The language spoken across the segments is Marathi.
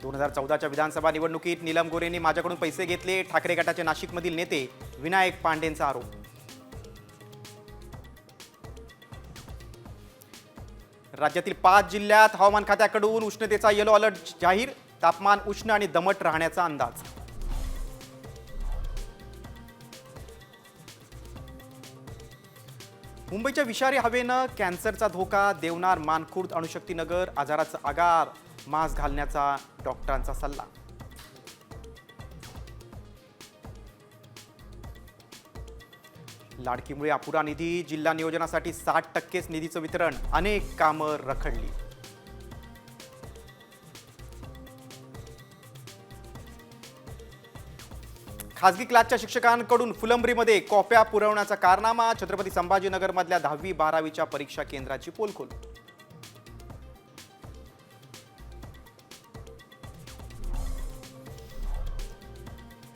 2014च्या विधानसभा निवडणुकीत नीलम गोरेंनी माझ्याकडून पैसे घेतले, ठाकरे गटाचे नाशिकमधील नेते विनायक पांडेंचा आरोप. राज्यातील 5 जिल्ह्यात हवामान खात्याकडून उष्णतेचा येलो अलर्ट जाहीर, तापमान उष्ण आणि दमट राहण्याचा अंदाज. मुंबईच्या विषारी हवेनं कॅन्सरचा धोका, देवनार, मानखुर्द, अणुशक्तीनगर आजाराचा आगार, मास्क घालण्याचा डॉक्टरांचा सल्ला. लाडकीमुळे अपुरा निधी, जिल्हा नियोजनासाठी 60% निधीचं वितरण, अनेक कामं रखडली. खासगी क्लासच्या शिक्षकांकडून फुलंब्रीमध्ये कॉप्या पुरवण्याचा कारनामा, छत्रपती संभाजीनगरमधल्या 10वी-12वीच्या परीक्षा केंद्राची पोलखोल.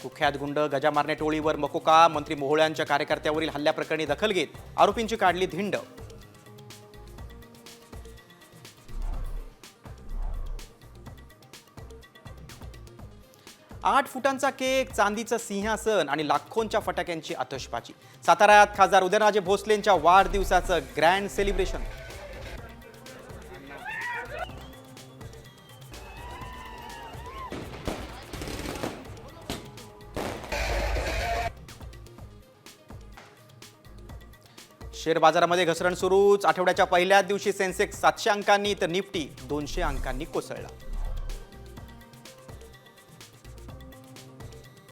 कुख्यात गुंड गजा मारणे टोळीवर मकोका, मंत्री मोहोळ्यांच्या कार्यकर्त्यावरील हल्ल्याप्रकरणी दखल घेत आरोपींची काढली धिंड. आठ फुटांचा केक, चांदीचं सिंहासन आणि लाखोंच्या फटाक्यांची आतषबाजी. साताऱ्यात खासदार उदयनराजे भोसलेंच्या वाढदिवसाचं ग्रँड सेलिब्रेशन. शेअर बाजारामध्ये घसरण सुरूच. आठवड्याच्या पहिल्याच दिवशी सेन्सेक्स 700 अंकांनी तर निफ्टी 200 अंकांनी कोसळला.